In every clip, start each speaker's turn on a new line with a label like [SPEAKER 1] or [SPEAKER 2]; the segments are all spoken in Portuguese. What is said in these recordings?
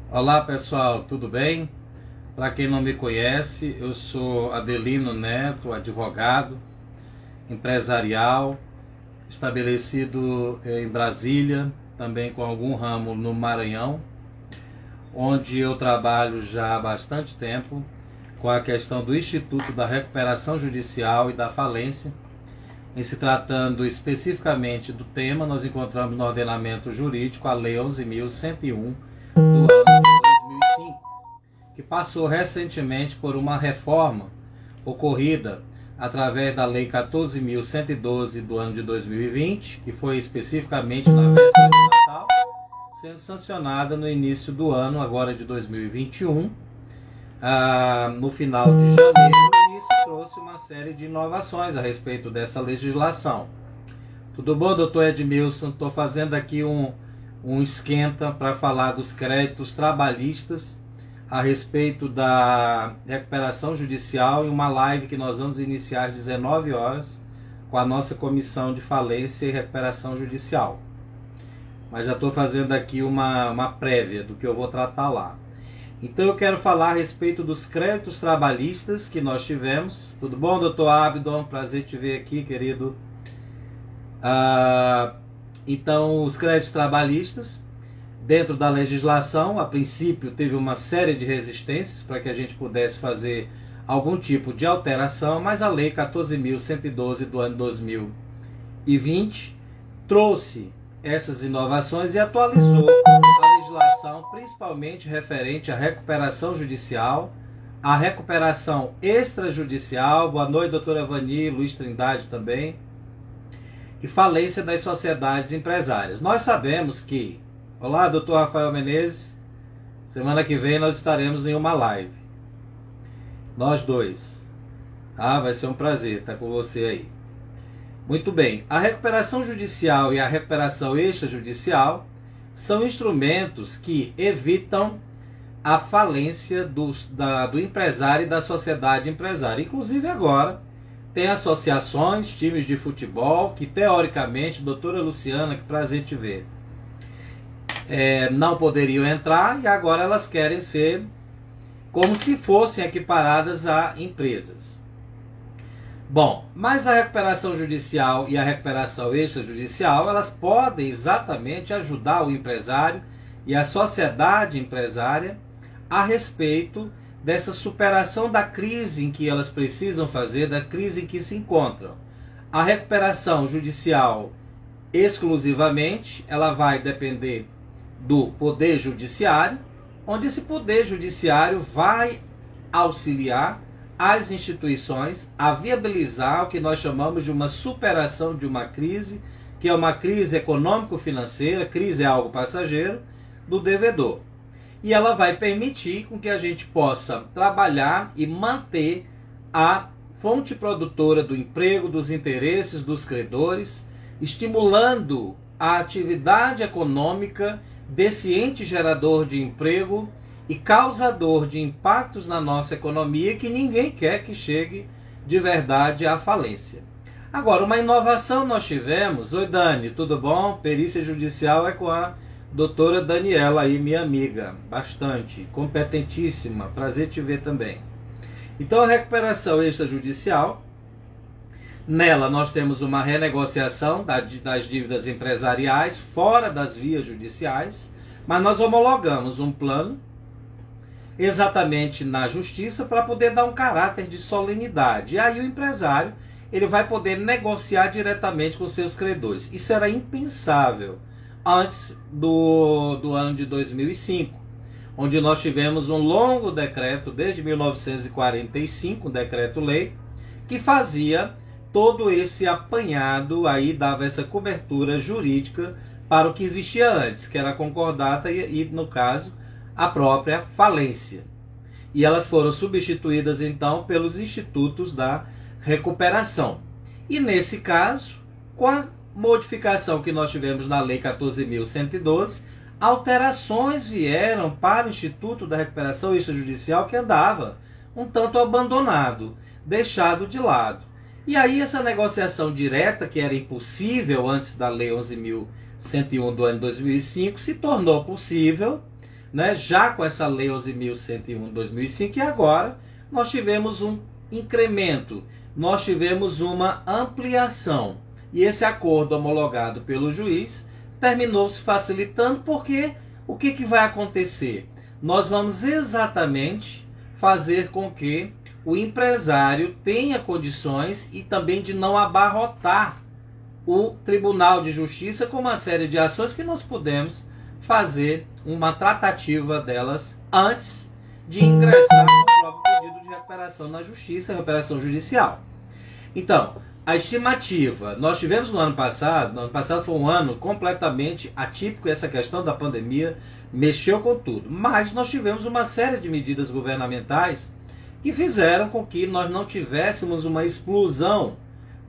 [SPEAKER 1] Olá pessoal, tudo bem? Para quem não me conhece, eu sou Adelino Neto, advogado, empresarial, estabelecido em Brasília, também com algum ramo no Maranhão, onde eu trabalho já há bastante tempo com a questão do Instituto da Recuperação Judicial e da Falência. Em se tratando especificamente do tema, nós encontramos no ordenamento jurídico a Lei 11.101 do ano de 2005, que passou recentemente por uma reforma ocorrida através da Lei 14.112 do ano de 2020, que foi especificamente na véspera do Natal, sendo sancionada no início do ano, agora de 2021, no final de janeiro, e isso trouxe uma série de inovações a respeito dessa legislação. Tudo bom, doutor Edmilson? Estou fazendo aqui um esquenta para falar dos créditos trabalhistas a respeito da recuperação judicial em uma live que nós vamos iniciar às 19 horas com a nossa comissão de falência e recuperação judicial. Mas já estou fazendo aqui uma prévia do que eu vou tratar lá. Então eu quero falar a respeito dos créditos trabalhistas que nós tivemos. Tudo bom, doutor Abdon? Prazer te ver aqui, querido. Então, os créditos trabalhistas, dentro da legislação, a princípio teve uma série de resistências para que a gente pudesse fazer algum tipo de alteração, mas a Lei 14.112 do ano 2020 trouxe essas inovações e atualizou a legislação, principalmente referente à recuperação judicial, à recuperação extrajudicial. Boa noite, doutora Vani, Luiz Trindade também. E falência das sociedades empresárias. Nós sabemos que... Olá, doutor Rafael Menezes. Semana que vem nós estaremos em uma live. Nós dois. Vai ser um prazer estar com você aí. Muito bem. A recuperação judicial e a recuperação extrajudicial são instrumentos que evitam a falência do empresário e da sociedade empresária. Inclusive agora tem associações, times de futebol, que teoricamente, doutora Luciana, que prazer te ver, não poderiam entrar e agora elas querem ser como se fossem equiparadas a empresas. Bom, mas a recuperação judicial e a recuperação extrajudicial, elas podem exatamente ajudar o empresário e a sociedade empresária a respeito dessa superação da crise em que elas precisam fazer, da crise em que se encontram. A recuperação judicial, exclusivamente, ela vai depender do Poder Judiciário, onde esse Poder Judiciário vai auxiliar as instituições a viabilizar o que nós chamamos de uma superação de uma crise, que é uma crise econômico-financeira, crise é algo passageiro, do devedor. E ela vai permitir com que a gente possa trabalhar e manter a fonte produtora do emprego, dos interesses dos credores, estimulando a atividade econômica desse ente gerador de emprego e causador de impactos na nossa economia que ninguém quer que chegue de verdade à falência. Agora, uma inovação nós tivemos. Oi, Dani, tudo bom? Perícia judicial é com a doutora Daniela aí, minha amiga, bastante, competentíssima, prazer te ver também. Então, a recuperação extrajudicial, nela nós temos uma renegociação das dívidas empresariais fora das vias judiciais, mas nós homologamos um plano exatamente na justiça para poder dar um caráter de solenidade. E aí o empresário ele vai poder negociar diretamente com seus credores. Isso era impensável antes do ano de 2005, onde nós tivemos um longo decreto, desde 1945, um decreto-lei, que fazia todo esse apanhado, aí dava essa cobertura jurídica para o que existia antes, que era a concordata e no caso, a própria falência. E elas foram substituídas então pelos institutos da recuperação. E nesse caso, com a modificação que nós tivemos na Lei 14.112, alterações vieram para o Instituto da Recuperação Extrajudicial, que andava um tanto abandonado, deixado de lado. E aí essa negociação direta, que era impossível antes da Lei 11.101 do ano 2005, se tornou possível né, já com essa Lei 11.101 de 2005, e agora nós tivemos um incremento, nós tivemos uma ampliação. E esse acordo homologado pelo juiz terminou se facilitando, porque o que vai acontecer? Nós vamos exatamente fazer com que o empresário tenha condições e também de não abarrotar o Tribunal de Justiça com uma série de ações que nós podemos fazer uma tratativa delas antes de ingressar com o próprio pedido de recuperação na Justiça, recuperação judicial. Então, a estimativa, nós tivemos no ano passado foi um ano completamente atípico, essa questão da pandemia mexeu com tudo, mas nós tivemos uma série de medidas governamentais que fizeram com que nós não tivéssemos uma explosão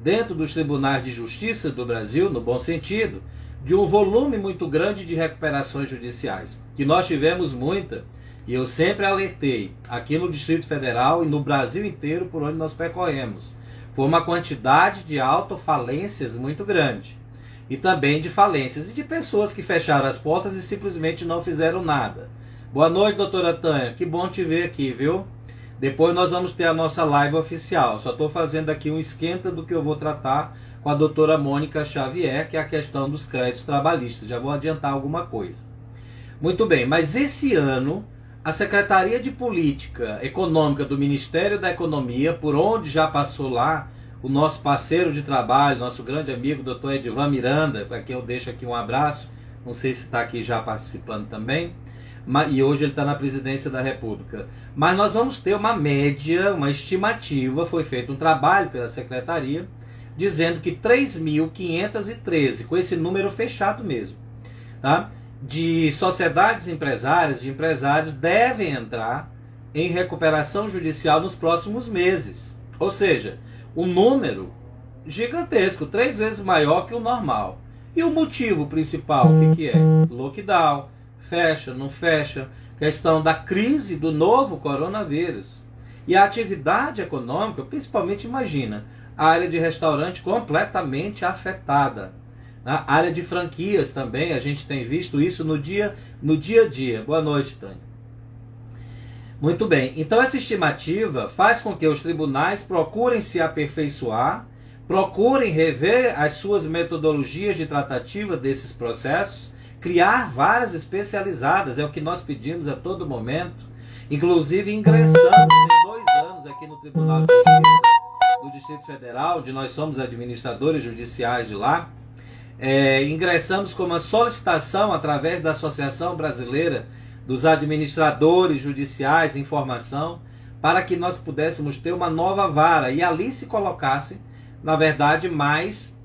[SPEAKER 1] dentro dos tribunais de justiça do Brasil, no bom sentido, de um volume muito grande de recuperações judiciais, que nós tivemos muita, e eu sempre alertei, aqui no Distrito Federal e no Brasil inteiro por onde nós percorremos. Foi uma quantidade de autofalências muito grande. E também de falências e de pessoas que fecharam as portas e simplesmente não fizeram nada. Boa noite, doutora Tânia. Que bom te ver aqui, viu? Depois nós vamos ter a nossa live oficial. Só estou fazendo aqui um esquenta do que eu vou tratar com a doutora Mônica Xavier, que é a questão dos créditos trabalhistas. Já vou adiantar alguma coisa. Muito bem, mas esse ano a Secretaria de Política Econômica do Ministério da Economia, por onde já passou lá o nosso parceiro de trabalho, nosso grande amigo, Dr. Edivan Miranda, para quem eu deixo aqui um abraço, não sei se está aqui já participando também, e hoje ele está na presidência da República. Mas nós vamos ter uma média, uma estimativa, foi feito um trabalho pela Secretaria, dizendo que 3.513, com esse número fechado mesmo, tá? De sociedades empresárias, de empresários, devem entrar em recuperação judicial nos próximos meses. Ou seja, um número gigantesco, 3 vezes maior que o normal. E o motivo principal, o que é? Lockdown, fecha, não fecha, questão da crise do novo coronavírus. E a atividade econômica, principalmente, imagina, a área de restaurante completamente afetada. A área de franquias também, a gente tem visto isso no dia a dia. Boa noite, Tânia. Muito bem, então essa estimativa faz com que os tribunais procurem se aperfeiçoar, procurem rever as suas metodologias de tratativa desses processos, criar varas especializadas, é o que nós pedimos a todo momento. Inclusive ingressamos, tem 2 anos aqui no Tribunal de Justiça do Distrito Federal, onde nós somos administradores judiciais de lá. Ingressamos com uma solicitação através da Associação Brasileira dos Administradores Judiciais em Formação, para que nós pudéssemos ter uma nova vara e ali se colocasse, na verdade, mais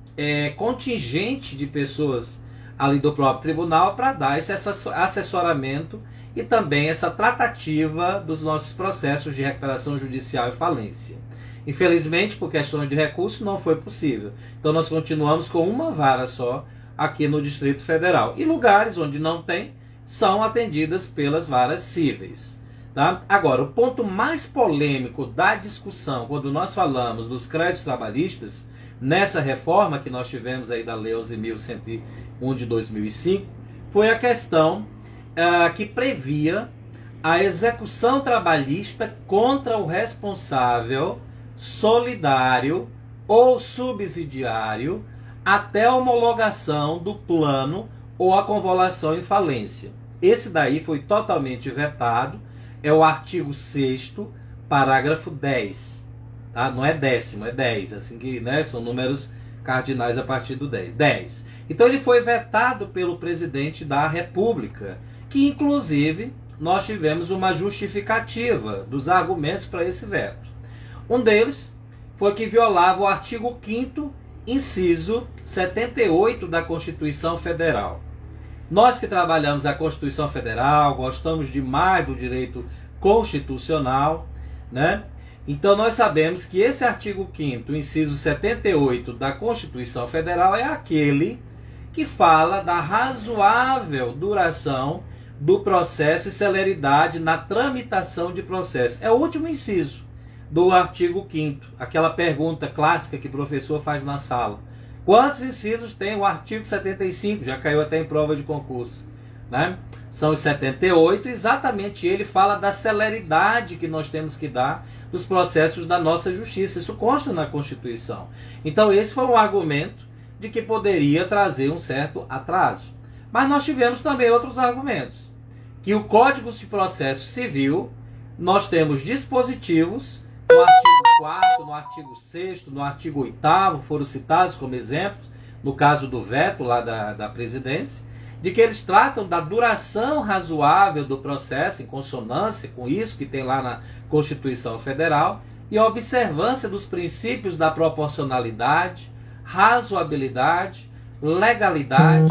[SPEAKER 1] contingente de pessoas ali do próprio tribunal para dar esse assessoramento e também essa tratativa dos nossos processos de recuperação judicial e falência. Infelizmente, por questões de recurso, não foi possível. Então nós continuamos com uma vara só aqui no Distrito Federal. E lugares onde não tem, são atendidas pelas varas cíveis. Tá? Agora, o ponto mais polêmico da discussão, quando nós falamos dos créditos trabalhistas, nessa reforma que nós tivemos aí da Lei 11.101 de 2005, foi a questão que previa a execução trabalhista contra o responsável solidário ou subsidiário até a homologação do plano ou a convolução em falência. Esse daí foi totalmente vetado, é o artigo 6º, parágrafo 10. Tá? Não é 10º, é 10, assim que, né, são números cardinais a partir do 10. 10. Então ele foi vetado pelo presidente da República, que inclusive nós tivemos uma justificativa dos argumentos para esse veto. Um deles foi que violava o artigo 5º, inciso 78 da Constituição Federal. Nós que trabalhamos a Constituição Federal, gostamos demais do direito constitucional, né? Então nós sabemos que esse artigo 5º, inciso 78 da Constituição Federal, é aquele que fala da razoável duração do processo e celeridade na tramitação de processo. É o último inciso do artigo 5º, aquela pergunta clássica que o professor faz na sala. Quantos incisos tem o artigo 75? Já caiu até em prova de concurso. né? São os 78, exatamente ele fala da celeridade que nós temos que dar nos processos da nossa justiça. Isso consta na Constituição. Então esse foi um argumento de que poderia trazer um certo atraso. Mas nós tivemos também outros argumentos. Que o Código de Processo Civil, nós temos dispositivos no artigo 4º, no artigo 6º, no artigo 8º, foram citados como exemplos, no caso do veto lá da presidência, de que eles tratam da duração razoável do processo, em consonância com isso que tem lá na Constituição Federal, e a observância dos princípios da proporcionalidade, razoabilidade, legalidade,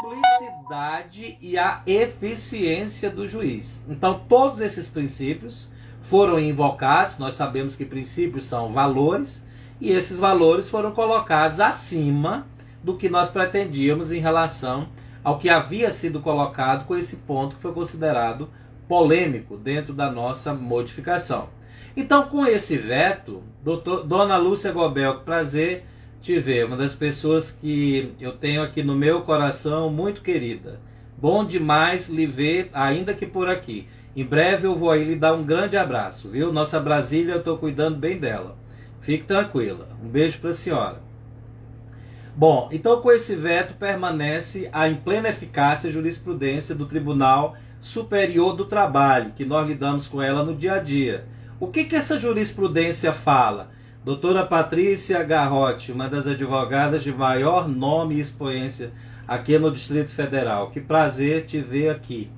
[SPEAKER 1] publicidade e a eficiência do juiz. Então, todos esses princípios foram invocados. Nós sabemos que princípios são valores, e esses valores foram colocados acima do que nós pretendíamos em relação ao que havia sido colocado com esse ponto que foi considerado polêmico dentro da nossa modificação. Então, com esse veto, Dona Lúcia Gobel, que prazer te ver, uma das pessoas que eu tenho aqui no meu coração, muito querida. Bom demais lhe ver, ainda que por aqui. Em breve eu vou aí lhe dar um grande abraço, viu? Nossa Brasília, eu estou cuidando bem dela. Fique tranquila. Um beijo para a senhora. Bom, então com esse veto permanece a em plena eficácia a jurisprudência do Tribunal Superior do Trabalho, que nós lidamos com ela no dia a dia. O que essa jurisprudência fala? Doutora Patrícia Garrote, uma das advogadas de maior nome e expoência aqui no Distrito Federal. Que prazer te ver aqui.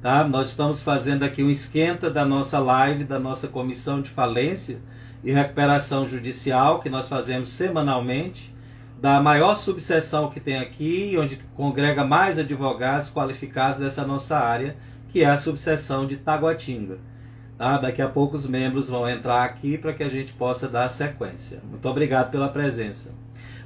[SPEAKER 1] Tá? Nós estamos fazendo aqui um esquenta da nossa live, da nossa Comissão de Falência e Recuperação Judicial, que nós fazemos semanalmente, da maior subseção que tem aqui, onde congrega mais advogados qualificados dessa nossa área, que é a subseção de Taguatinga. Tá? Daqui a pouco os membros vão entrar aqui para que a gente possa dar a sequência. Muito obrigado pela presença.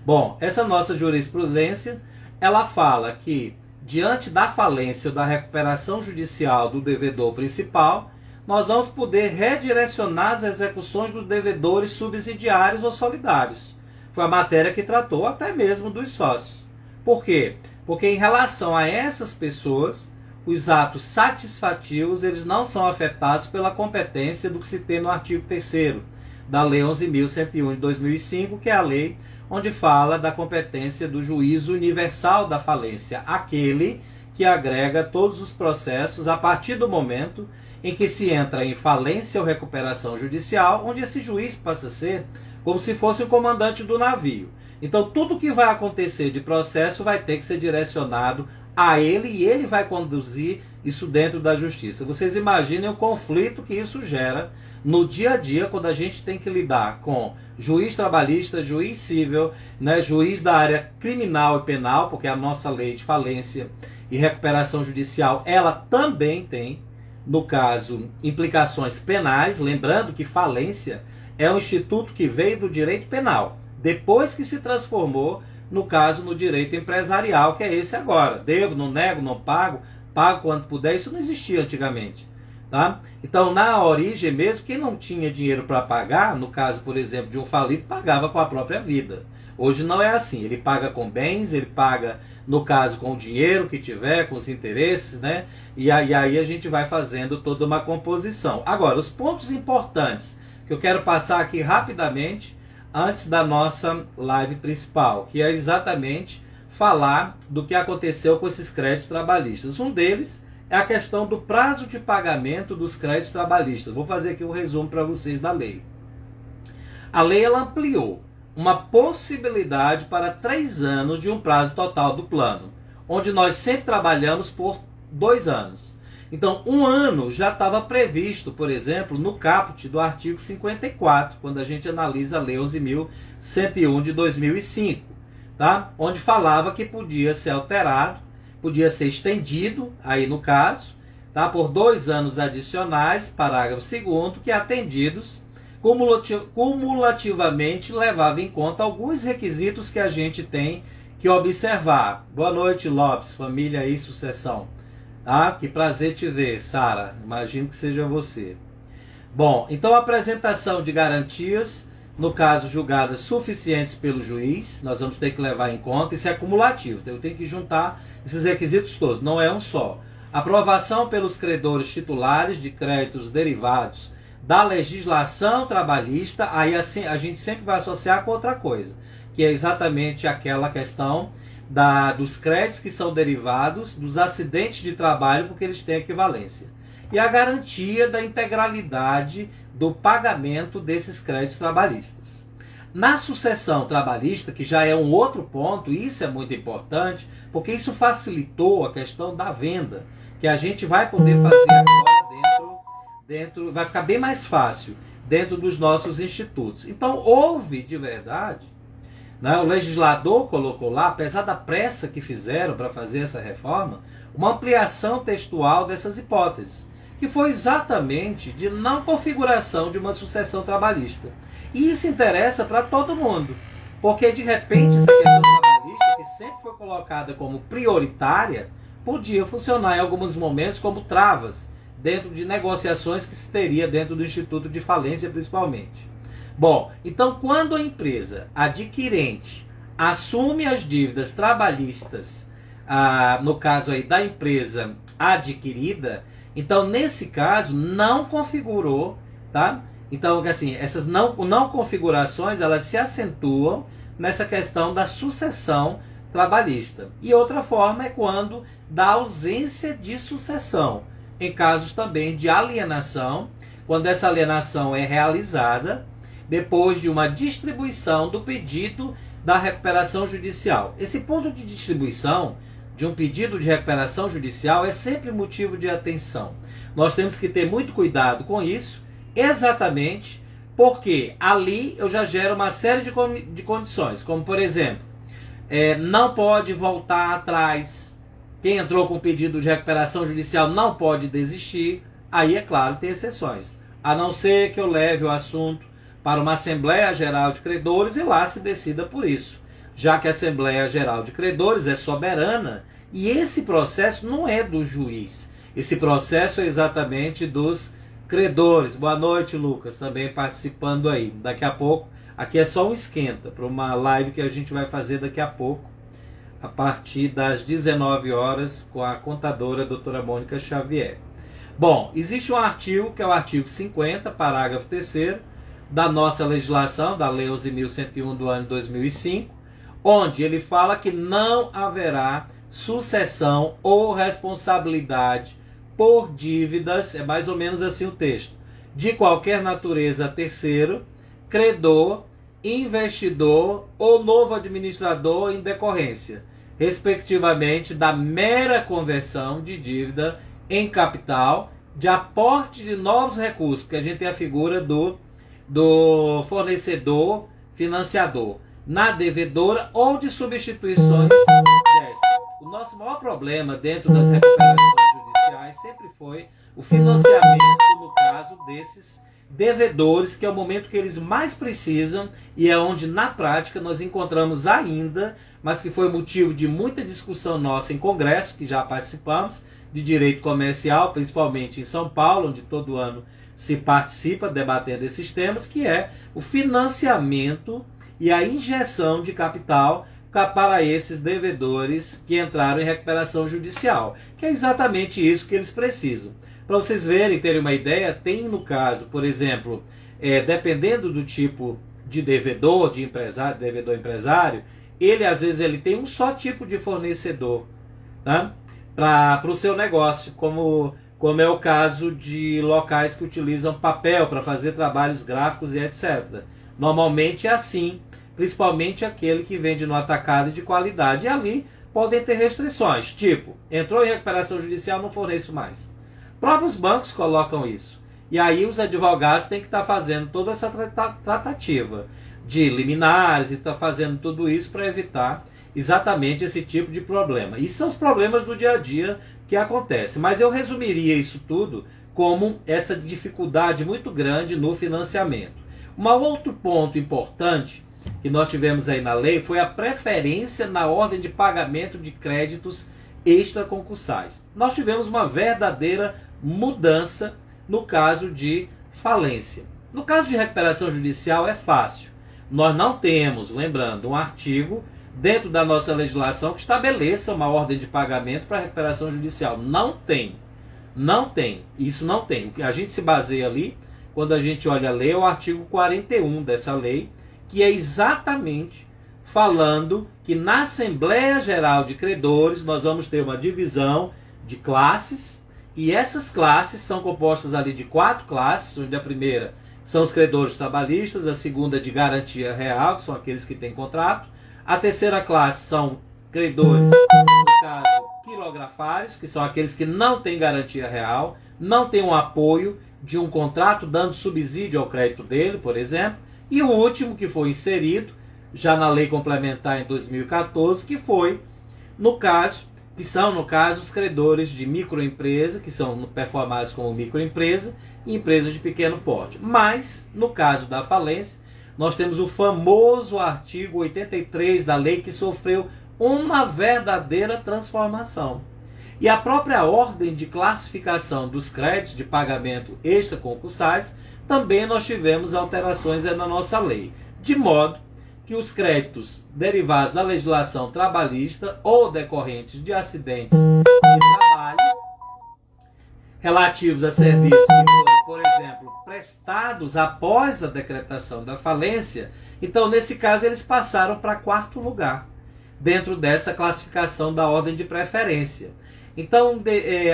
[SPEAKER 1] Bom, essa nossa jurisprudência, ela fala que, diante da falência ou da recuperação judicial do devedor principal, nós vamos poder redirecionar as execuções dos devedores subsidiários ou solidários. Foi a matéria que tratou até mesmo dos sócios. Por quê? Porque em relação a essas pessoas, os atos satisfativos eles não são afetados pela competência do que se tem no artigo 3º da Lei 11.101 de 2005, que é a lei onde fala da competência do juízo universal da falência, aquele que agrega todos os processos a partir do momento em que se entra em falência ou recuperação judicial, onde esse juiz passa a ser como se fosse o comandante do navio. Então tudo que vai acontecer de processo vai ter que ser direcionado a ele e ele vai conduzir isso dentro da justiça. Vocês imaginem o conflito que isso gera no dia a dia, quando a gente tem que lidar com juiz trabalhista, juiz civil, né, juiz da área criminal e penal, porque a nossa lei de falência e recuperação judicial, ela também tem, no caso, implicações penais. Lembrando que falência é um instituto que veio do direito penal, depois que se transformou, no caso, no direito empresarial, que é esse agora. Devo, não nego, não pago, pago quanto puder. Isso não existia antigamente. Tá? Então, na origem mesmo, quem não tinha dinheiro para pagar, no caso, por exemplo, de um falido, pagava com a própria vida. Hoje não é assim. Ele paga com bens, ele paga, no caso, com o dinheiro que tiver, com os interesses, né? E aí a gente vai fazendo toda uma composição. Agora, os pontos importantes que eu quero passar aqui rapidamente, antes da nossa live principal, que é exatamente falar do que aconteceu com esses créditos trabalhistas. Um deles é a questão do prazo de pagamento dos créditos trabalhistas. Vou fazer aqui um resumo para vocês da lei. A lei ela ampliou uma possibilidade para 3 anos de um prazo total do plano, onde nós sempre trabalhamos por 2 anos. Então, 1 ano já estava previsto, por exemplo, no caput do artigo 54, quando a gente analisa a Lei 11.101 de 2005, tá? Onde falava que podia ser alterado, podia ser estendido, aí no caso, tá? Por 2 anos adicionais, parágrafo 2º, que atendidos cumulativamente levava em conta alguns requisitos que a gente tem que observar. Boa noite, Lopes, família e sucessão. Ah, que prazer te ver, Sara. Imagino que seja você. Bom, então a apresentação de garantias, no caso julgadas suficientes pelo juiz, nós vamos ter que levar em conta, isso é cumulativo, então eu tenho que juntar esses requisitos todos, não é um só. Aprovação pelos credores titulares de créditos derivados da legislação trabalhista, aí assim, a gente sempre vai associar com outra coisa, que é exatamente aquela questão dos créditos que são derivados dos acidentes de trabalho, porque eles têm equivalência. E a garantia da integralidade do pagamento desses créditos trabalhistas. Na sucessão trabalhista, que já é um outro ponto, isso é muito importante, porque isso facilitou a questão da venda, que a gente vai poder fazer agora dentro, vai ficar bem mais fácil dentro dos nossos institutos. Então houve de verdade, né, o legislador colocou lá, apesar da pressa que fizeram para fazer essa reforma, uma ampliação textual dessas hipóteses, que foi exatamente de não configuração de uma sucessão trabalhista. E isso interessa para todo mundo, porque de repente essa questão trabalhista, que sempre foi colocada como prioritária, podia funcionar em alguns momentos como travas dentro de negociações que se teria dentro do Instituto de Falência principalmente. Bom, então quando a empresa adquirente assume as dívidas trabalhistas, no caso aí da empresa adquirida, então nesse caso não configurou, tá? Então assim, essas não configurações, elas se acentuam nessa questão da sucessão trabalhista. E outra forma é quando da ausência de sucessão, em casos também de alienação, quando essa alienação é realizada depois de uma distribuição do pedido da recuperação judicial. Esse ponto de distribuição de um pedido de recuperação judicial é sempre motivo de atenção. Nós temos que ter muito cuidado com isso, exatamente porque ali eu já gero uma série de condições, como por exemplo, não pode voltar atrás. Quem entrou com pedido de recuperação judicial não pode desistir. Aí, é claro, tem exceções. A não ser que eu leve o assunto para uma Assembleia Geral de Credores e lá se decida por isso. Já que a Assembleia Geral de Credores é soberana e esse processo não é do juiz. Esse processo é exatamente dos credores. Boa noite, Lucas, também participando aí. Daqui a pouco, aqui é só um esquenta para uma live que a gente vai fazer daqui a pouco, a partir das 19 horas, com a contadora doutora Mônica Xavier. Bom, existe um artigo, que é o artigo 50, parágrafo 3º, da nossa legislação, da Lei 11.101 do ano 2005, onde ele fala que não haverá sucessão ou responsabilidade por dívidas, é mais ou menos assim o texto, de qualquer natureza a terceiro, credor, investidor ou novo administrador em decorrência, respectivamente, da mera conversão de dívida em capital, de aporte de novos recursos, porque a gente tem a figura do fornecedor financiador, na devedora ou de substituições desta. O nosso maior problema dentro das recuperações judiciais sempre foi o financiamento, no caso desses devedores, que é o momento que eles mais precisam e é onde na prática nós encontramos ainda, mas que foi motivo de muita discussão nossa em congresso, que já participamos, de direito comercial, principalmente em São Paulo, onde todo ano se participa debatendo esses temas, que é o financiamento e a injeção de capital para esses devedores que entraram em recuperação judicial, que é exatamente isso que eles precisam. Para vocês verem, terem uma ideia, tem no caso, por exemplo, dependendo do tipo de devedor, de empresário, devedor empresário, ele às vezes ele tem um só tipo de fornecedor, tá? Para o seu negócio, como é o caso de locais que utilizam papel para fazer trabalhos gráficos e etc. Normalmente é assim, principalmente aquele que vende no atacado de qualidade. E ali podem ter restrições, tipo, entrou em recuperação judicial, não forneço mais. Próprios bancos colocam isso. E aí os advogados têm que estar fazendo toda essa tratativa de liminares e estar fazendo tudo isso para evitar exatamente esse tipo de problema. E são os problemas do dia a dia que acontecem. Mas eu resumiria isso tudo como essa dificuldade muito grande no financiamento. Um outro ponto importante que nós tivemos aí na lei foi a preferência na ordem de pagamento de créditos extraconcursais. Nós tivemos uma verdadeira mudança no caso de falência. No caso de recuperação judicial é fácil. Nós não temos, lembrando, um artigo dentro da nossa legislação que estabeleça uma ordem de pagamento para recuperação judicial. Não tem. Não tem. Isso não tem. O que a gente se baseia ali, quando a gente olha a lei, é o artigo 41 dessa lei, que é exatamente falando que na Assembleia Geral de Credores nós vamos ter uma divisão de classes, e essas classes são compostas ali de 4 classes, onde a primeira são os credores trabalhistas, a segunda de garantia real, que são aqueles que têm contrato, a terceira classe são credores, no caso, quirografários, que são aqueles que não têm garantia real, não têm um apoio de um contrato dando subsídio ao crédito dele, por exemplo, e o último que foi inserido já na lei complementar em 2014, que foi, no caso, que são, no caso, os credores de microempresa, que são performados como microempresa, e empresas de pequeno porte. Mas, no caso da falência, nós temos o famoso artigo 83 da lei, que sofreu uma verdadeira transformação. E a própria ordem de classificação dos créditos de pagamento extraconcursais, também nós tivemos alterações na nossa lei, de modo que os créditos derivados da legislação trabalhista ou decorrentes de acidentes de trabalho, relativos a serviços que foram, por exemplo, prestados após a decretação da falência, então nesse caso eles passaram para 4º lugar, dentro dessa classificação da ordem de preferência. Então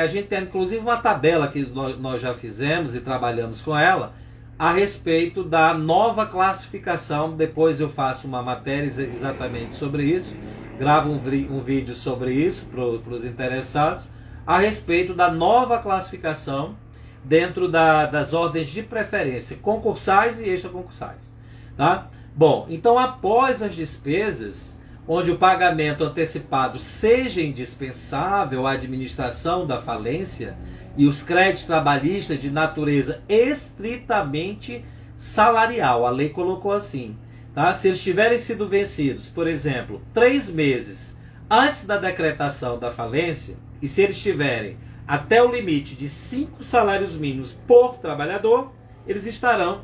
[SPEAKER 1] a gente tem inclusive uma tabela que nós já fizemos e trabalhamos com ela, a respeito da nova classificação. Depois eu faço uma matéria exatamente sobre isso, gravo um vídeo sobre isso para os interessados, a respeito da nova classificação dentro das ordens de preferência, concursais e extraconcursais. Tá? Bom, então após as despesas, onde o pagamento antecipado seja indispensável à administração da falência, e os créditos trabalhistas de natureza estritamente salarial, a lei colocou assim, tá? Se eles tiverem sido vencidos, por exemplo, 3 meses antes da decretação da falência, e se eles tiverem até o limite de 5 salários mínimos por trabalhador, eles estarão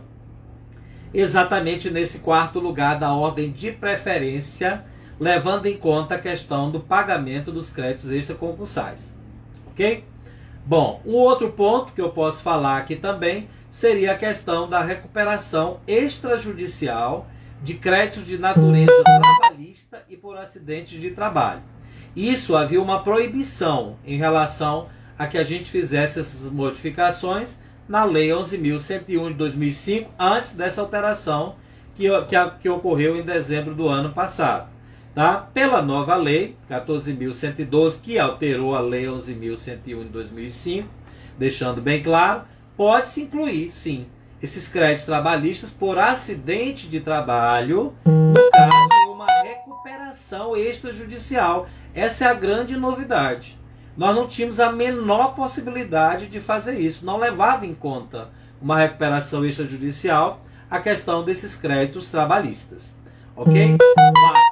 [SPEAKER 1] exatamente nesse 4º lugar da ordem de preferência, levando em conta a questão do pagamento dos créditos extraconcursais. Ok? Bom, um outro ponto que eu posso falar aqui também seria a questão da recuperação extrajudicial de créditos de natureza trabalhista e por acidentes de trabalho. Isso havia uma proibição em relação a que a gente fizesse essas modificações na Lei 11.101 de 2005, antes dessa alteração que ocorreu em dezembro do ano passado. Tá? Pela nova lei 14.112, que alterou a lei 11.101 de 2005, deixando bem claro, pode-se incluir, sim, esses créditos trabalhistas por acidente de trabalho, no caso de uma recuperação extrajudicial. Essa é a grande novidade. Nós não tínhamos a menor possibilidade de fazer isso, não levava em conta uma recuperação extrajudicial a questão desses créditos trabalhistas. Ok?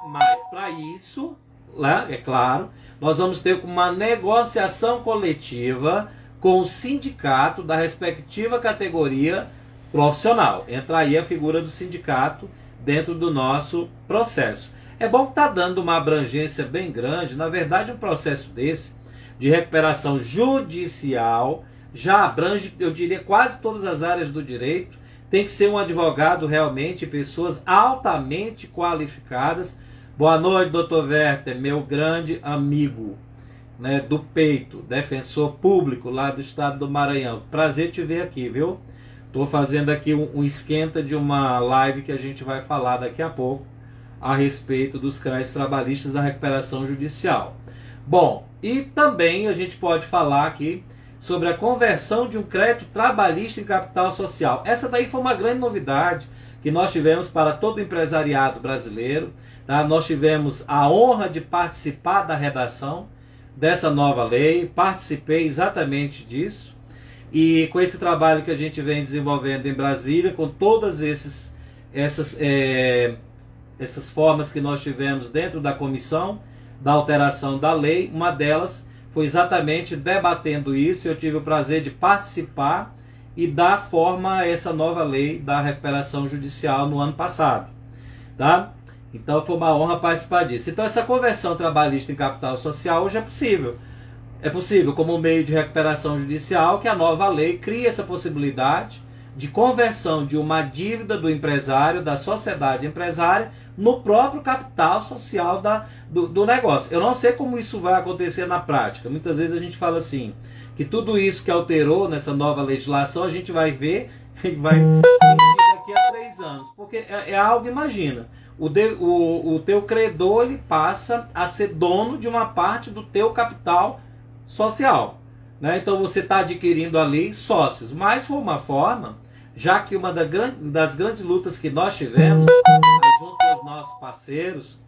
[SPEAKER 1] Mas para isso, né, é claro, nós vamos ter uma negociação coletiva com o sindicato da respectiva categoria profissional. Entra aí a figura do sindicato dentro do nosso processo. É bom que está dando uma abrangência bem grande. Na verdade, um processo desse, de recuperação judicial, já abrange, eu diria, quase todas as áreas do direito. Tem que ser um advogado realmente, pessoas altamente qualificadas. Boa noite, doutor Werther, meu grande amigo, né, do peito, defensor público lá do estado do Maranhão. Prazer te ver aqui, viu? Estou fazendo aqui um esquenta de uma live que a gente vai falar daqui a pouco a respeito dos créditos trabalhistas da recuperação judicial. Bom, e também a gente pode falar aqui sobre a conversão de um crédito trabalhista em capital social. Essa daí foi uma grande novidade que nós tivemos para todo o empresariado brasileiro. Tá? Nós tivemos a honra de participar da redação dessa nova lei, participei exatamente disso, e com esse trabalho que a gente vem desenvolvendo em Brasília, com todas essas formas que nós tivemos dentro da comissão da alteração da lei, uma delas foi exatamente debatendo isso. Eu tive o prazer de participar e dar forma a essa nova lei da recuperação judicial no ano passado. Tá? Então foi uma honra participar disso. Então essa conversão trabalhista em capital social hoje é possível. É possível como meio de recuperação judicial que a nova lei cria essa possibilidade de conversão de uma dívida do empresário, da sociedade empresária, no próprio capital social do negócio. Eu não sei como isso vai acontecer na prática. Muitas vezes a gente fala assim, que tudo isso que alterou nessa nova legislação a gente vai ver e vai sentir daqui a 3 anos. Porque é algo, imagina, o teu credor ele passa a ser dono de uma parte do teu capital social, né? Então você está adquirindo ali sócios, mas foi uma forma, já que uma das grandes lutas que nós tivemos junto aos nossos parceiros,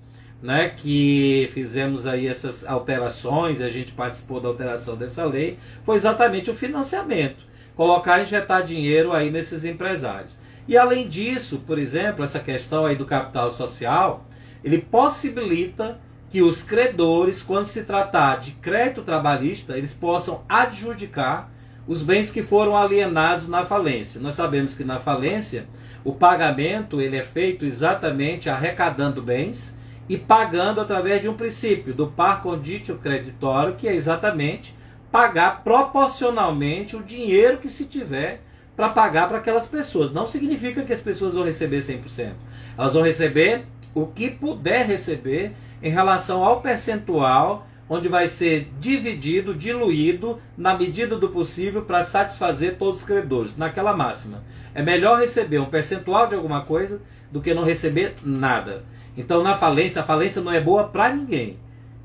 [SPEAKER 1] né, que fizemos aí essas alterações, a gente participou da alteração dessa lei, foi exatamente o financiamento, colocar, injetar dinheiro aí nesses empresários. E além disso, por exemplo, essa questão aí do capital social, ele possibilita que os credores, quando se tratar de crédito trabalhista, eles possam adjudicar os bens que foram alienados na falência. Nós sabemos que na falência o pagamento ele é feito exatamente arrecadando bens e pagando através de um princípio do par conditio creditório, que é exatamente pagar proporcionalmente o dinheiro que se tiver para pagar para aquelas pessoas. Não significa que as pessoas vão receber 100%. Elas vão receber o que puder receber em relação ao percentual, onde vai ser dividido, diluído, na medida do possível, para satisfazer todos os credores. Naquela máxima, é melhor receber um percentual de alguma coisa do que não receber nada. Então, na falência, a falência não é boa para ninguém.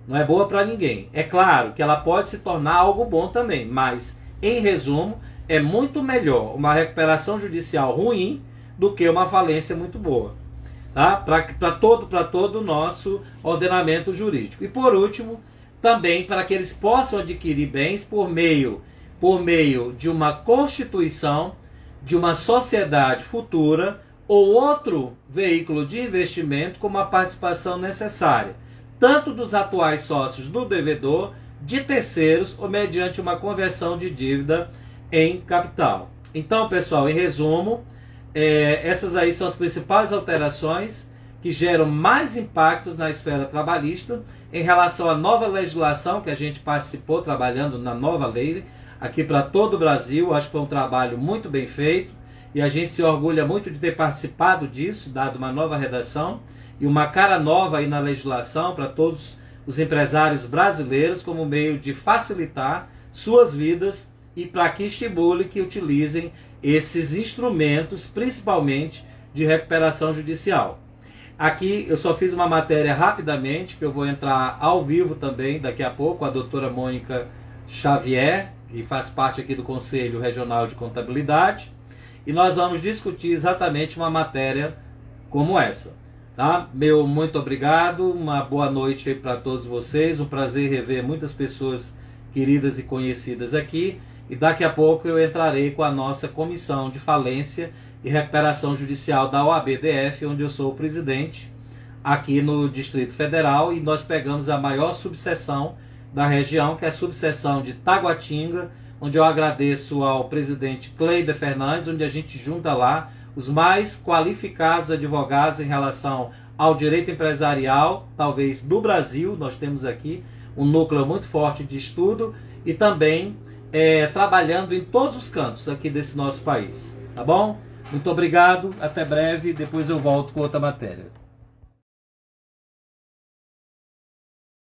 [SPEAKER 1] Não é boa para ninguém. É claro que ela pode se tornar algo bom também, mas, em resumo, é muito melhor uma recuperação judicial ruim do que uma falência muito boa. Tá? Para todo o nosso ordenamento jurídico. E por último, também para que eles possam adquirir bens por meio de uma constituição, de uma sociedade futura ou outro veículo de investimento com uma participação necessária, tanto dos atuais sócios do devedor, de terceiros ou mediante uma conversão de dívida em capital. Então, pessoal, em resumo, essas aí são as principais alterações que geram mais impactos na esfera trabalhista em relação à nova legislação que a gente participou trabalhando na nova lei aqui para todo o Brasil. Acho que foi um trabalho muito bem feito e a gente se orgulha muito de ter participado disso, dado uma nova redação e uma cara nova aí na legislação para todos os empresários brasileiros como meio de facilitar suas vidas e para que estimule que utilizem esses instrumentos, principalmente de recuperação judicial. Aqui eu só fiz uma matéria rapidamente, que eu vou entrar ao vivo também daqui a pouco, a doutora Mônica Xavier, que faz parte aqui do Conselho Regional de Contabilidade, e nós vamos discutir exatamente uma matéria como essa. Tá? Meu muito obrigado, uma boa noite para todos vocês, um prazer rever muitas pessoas queridas e conhecidas aqui, e daqui a pouco eu entrarei com a nossa Comissão de Falência e Recuperação Judicial da OAB-DF, onde eu sou o presidente, aqui no Distrito Federal, e nós pegamos a maior subseção da região, que é a subseção de Taguatinga, onde eu agradeço ao presidente Cleider Fernandes, onde a gente junta lá os mais qualificados advogados em relação ao direito empresarial, talvez do Brasil. Nós temos aqui um núcleo muito forte de estudo e também trabalhando em todos os cantos aqui desse nosso país. Tá bom? Muito obrigado, até breve, depois eu volto com outra matéria.